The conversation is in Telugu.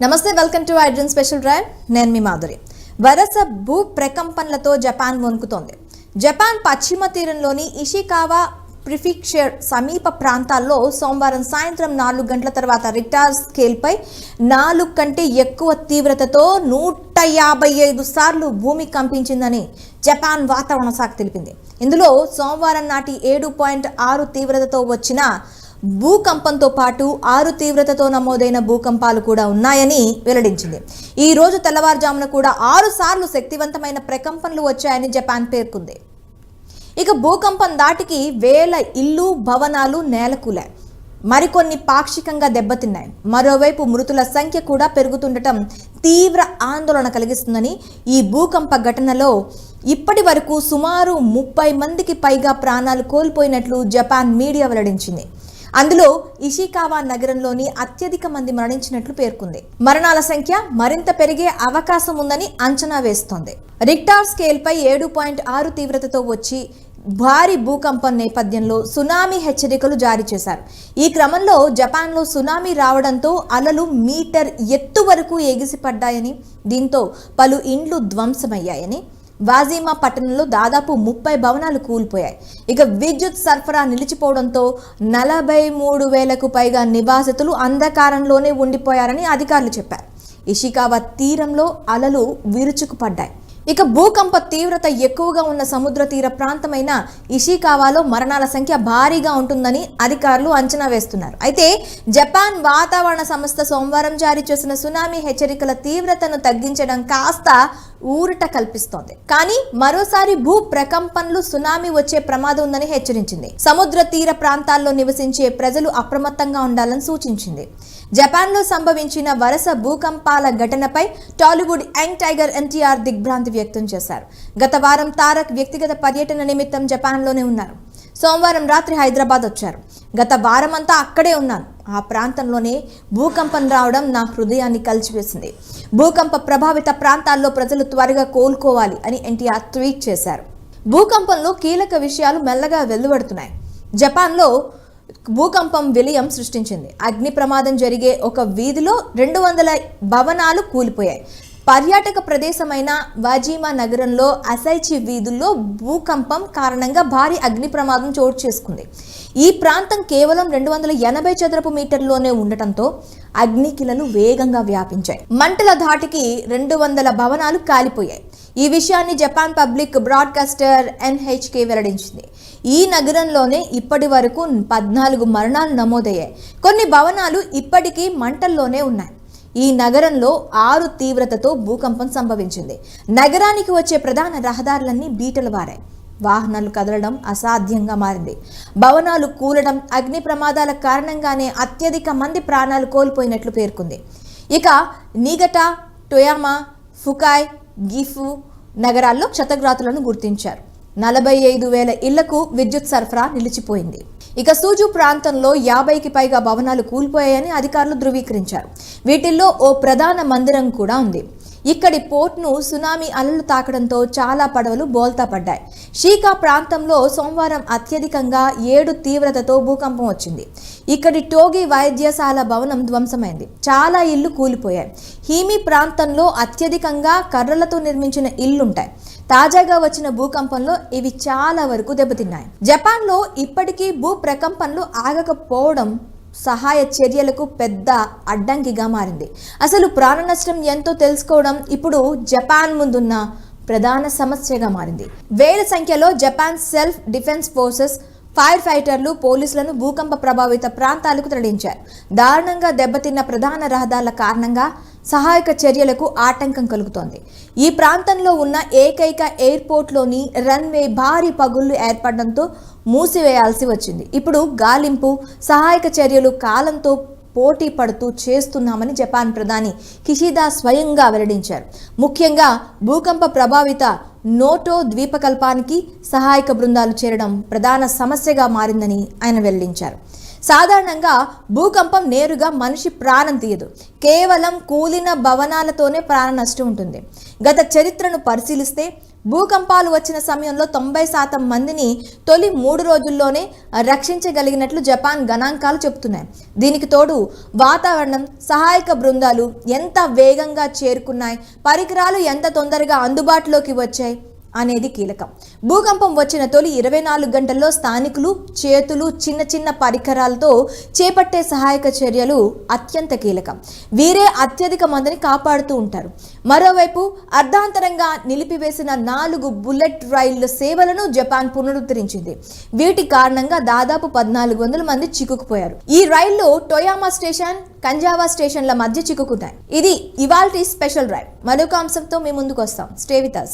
నమస్తే, welcome to iDream special drive. నేను మీ మాధురి. వరుస భూ ప్రకంపనలతో జపాన్ వణుకుతోంది. జపాన్ పశ్చిమ తీరంలోని ఇషికావా ప్రిఫెక్చర్ సమీప ప్రాంతాల్లో సోమవారం సాయంత్రం 4 గంటల తర్వాత రిక్టార్ స్కేల్పై 4 కంటే ఎక్కువ తీవ్రతతో 155 సార్లు భూమి కంపించిందని జపాన్ వాతావరణ శాఖ తెలిపింది. ఇందులో సోమవారం నాటి 7.6 తీవ్రతతో వచ్చిన భూకంపంతో పాటు 6 తీవ్రతతో నమోదైన భూకంపాలు కూడా ఉన్నాయని వెల్లడించింది. ఈ రోజు తెల్లవారుజామున కూడా 6 సార్లు శక్తివంతమైన ప్రకంపనలు వచ్చాయని జపాన్ పేర్కొంది. ఇక భూకంపం దాటికి వేల ఇల్లు, భవనాలు నేలకూలాయి. మరికొన్ని పాక్షికంగా దెబ్బతిన్నాయి. మరోవైపు మృతుల సంఖ్య కూడా పెరుగుతుండటం తీవ్ర ఆందోళన కలిగిస్తుందని, ఈ భూకంప ఘటనలో ఇప్పటి వరకు సుమారు 30 మందికి పైగా ప్రాణాలు కోల్పోయినట్లు జపాన్ మీడియా వెల్లడించింది. అందులో ఇషికావా నగరంలోని అత్యధిక మంది మరణించినట్లు పేర్కొంది. మరణాల సంఖ్య మరింత పెరిగే అవకాశం ఉందని అంచనా వేస్తోంది. రిక్టార్ స్కేల్పై 7.6 తీవ్రతతో వచ్చి భారీ భూకంపం నేపథ్యంలో సునామీ హెచ్చరికలు జారీ చేశారు. ఈ క్రమంలో జపాన్లో సునామీ రావడంతో అలలు మీటర్ ఎత్తు వరకు ఎగిసిపడ్డాయని, దీంతో పలు ఇండ్లు ధ్వంసమయ్యాయని, వాజిమా పట్టణంలో దాదాపు 30 భవనాలు కూలిపోయాయి. ఇక విద్యుత్ సరఫరా నిలిచిపోవడంతో 43,000కు పైగా నివాసితులు అంధకారంలోనే ఉండిపోయారని అధికారులు చెప్పారు. ఇషికావా తీరంలో అలలు విరుచుకుపడ్డాయి. ఇక భూకంప తీవ్రత ఎక్కువగా ఉన్న సముద్ర తీర ప్రాంతమైన ఇషికావాలో మరణాల సంఖ్య భారీగా ఉంటుందని అధికారులు అంచనా వేస్తున్నారు. అయితే జపాన్ వాతావరణ సంస్థ సోమవారం జారీ చేసిన సునామీ హెచ్చరికల తీవ్రతను తగ్గించడం కాస్త ఊరట కల్పిస్తోంది. కానీ మరోసారి భూ ప్రకంపనలు, సునామీ వచ్చే ప్రమాదం ఉందని హెచ్చరించింది. సముద్ర తీర ప్రాంతాల్లో నివసించే ప్రజలు అప్రమత్తంగా ఉండాలని సూచించింది. జపాన్లో సంభవించిన వరుస భూకంపాల ఘటనపై టాలీవుడ్ యంగ్ టైగర్ ఎన్టీఆర్ దిగ్భ్రాంతి వ్యక్తం చేశారు. గత వారం తారక్ వ్యక్తిగత పర్యటన నిమిత్తం జపాన్లోనే ఉన్నారు. సోమవారం రాత్రి హైదరాబాద్ వచ్చారు. గత వారమంతా అక్కడే ఉన్నాను. ఆ ప్రాంతంలోనే భూకంపం రావడం నా హృదయాన్ని కలిచివేసింది. భూకంప ప్రభావిత ప్రాంతాల్లో ప్రజలు త్వరగా కోలుకోవాలి అని ఎన్టీఆర్ ట్వీట్ చేశారు. భూకంపంలో కీలక విషయాలు మెల్లగా వెలువడుతున్నాయి. జపాన్లో భూకంపం విలయం సృష్టించింది. అగ్ని ప్రమాదం జరిగే ఒక వీధిలో 200 భవనాలు కూలిపోయాయి. పర్యాటక ప్రదేశమైన వాజిమా నగరంలో అసైచి వీధుల్లో భూకంపం కారణంగా భారీ అగ్ని ప్రమాదం చోటు చేసుకుంది. ఈ ప్రాంతం కేవలం 280 చదరపు మీటర్లోనే ఉండటంతో అగ్నికిలలు వేగంగా వ్యాపించాయి. మంటల ధాటికి 200 భవనాలు కాలిపోయాయి. ఈ విషయాన్ని జపాన్ పబ్లిక్ బ్రాడ్కాస్టర్ ఎన్హెచ్కే వెల్లడించింది. ఈ నగరంలోనే ఇప్పటి వరకు 14 మరణాలు నమోదయ్యాయి. కొన్ని భవనాలు ఇప్పటికీ మంటల్లోనే ఉన్నాయి. ఈ నగరంలో 6 తీవ్రతతో భూకంపం సంభవించింది. నగరానికి వచ్చే ప్రధాన రహదారులన్నీ బీటలు వారాయి. వాహనాలు కదలడం అసాధ్యంగా మారింది. భవనాలు కూలడం, అగ్ని ప్రమాదాల కారణంగానే అత్యధిక మంది ప్రాణాలు కోల్పోయినట్లు పేర్కొంది. ఇక నిగటా, టొయామా, ఫుకాయ్, గిఫు నగరాల్లో క్షతగాత్రులను గుర్తించారు. 45,000 ఇళ్లకు విద్యుత్ సరఫరా నిలిచిపోయింది. ఇక సూజు ప్రాంతంలో 50కి పైగా భవనాలు కూలిపోయాయని అధికారులు ధృవీకరించారు. వీటిల్లో ఓ ప్రధాన మందిరం కూడా ఉంది. ఇక్కడి పోర్ట్ను సునామీ అలలు తాకడంతో చాలా పడవలు బోల్తా పడ్డాయి. షీకా ప్రాంతంలో సోమవారం అత్యధికంగా 7 తీవ్రతతో భూకంపం వచ్చింది. ఇక్కడి టోగి వైద్యశాల భవనం ధ్వంసమైంది. చాలా ఇళ్లు కూలిపోయాయి. హీమి ప్రాంతంలో అత్యధికంగా కర్రలతో నిర్మించిన ఇళ్లుంటాయి. తాజాగా వచ్చిన భూకంపంలో ఇవి చాలా వరకు దెబ్బతిన్నాయి. జపాన్లో ఇప్పటికీ భూ ప్రకంపనలు ఆగకపోవడం సహాయ చర్యలకు పెద్ద అడ్డంకిగా మారింది. అసలు ప్రాణ నష్టం ఎంతో తెలుసుకోవడం ఇప్పుడు జపాన్ ముందున్న ప్రధాన సమస్యగా మారింది. వేల సంఖ్యలో Japan self defence forces, fire ఫైటర్లు, పోలీసులను భూకంప ప్రభావిత ప్రాంతాలకు తరలించారు. దారుణంగా దెబ్బతిన్న ప్రధాన రహదారుల కారణంగా సహాయక చర్యలకు ఆటంకం కలుగుతోంది. ఈ ప్రాంతంలో ఉన్న ఏకైక ఎయిర్పోర్ట్లోని రన్వే భారీ పగుళ్లు ఏర్పడడంతో మూసివేయాల్సి వచ్చింది. ఇప్పుడు గాలింపు, సహాయక చర్యలు కాలంతో పోటీ పడుతూ చేస్తున్నామని జపాన్ ప్రధాని కిషిదా స్వయంగా వెల్లడించారు. ముఖ్యంగా భూకంప ప్రభావిత నోటో ద్వీపకల్పానికి సహాయక బృందాలు చేరడం ప్రధాన సమస్యగా మారిందని ఆయన వెల్లడించారు. సాధారణంగా భూకంపం నేరుగా మనిషి ప్రాణం తీయదు, కేవలం కూలిన భవనాలతోనే ప్రాణ నష్టం ఉంటుంది. గత చరిత్రను పరిశీలిస్తే భూకంపాలు వచ్చిన సమయంలో 90% మందిని తొలి 3 రోజుల్లోనే రక్షించగలిగినట్లు జపాన్ గణాంకాలు చెబుతున్నాయి. దీనికి తోడు వాతావరణం, సహాయక బృందాలు ఎంత వేగంగా చేరుకున్నాయి, పరికరాలు ఎంత తొందరగా అందుబాటులోకి వచ్చాయి అనేది కీలకం. భూకంపం వచ్చిన తొలి 24 గంటల్లో స్థానికులు చేతులు చిన్న చిన్న పరికరాలతో చేపట్టే సహాయక చర్యలు అత్యంత కీలకం. వీరే అత్యధిక మందిని కాపాడుతూ ఉంటారు. మరోవైపు అర్ధాంతరంగా నిలిపివేసిన 4 బుల్లెట్ రైళ్ల సేవలను జపాన్ పునరుద్ధరించింది. వీటి కారణంగా దాదాపు 1400 మంది చిక్కుకుపోయారు. ఈ రైళ్లు టొయామా స్టేషన్, కంజావా స్టేషన్ల మధ్య చిక్కుకున్నాయి. ఇది ఇవాల్టి స్పెషల్ డ్రైవ్. మరొక అంశంతో మీ ముందుకు వస్తాం. Stay with us.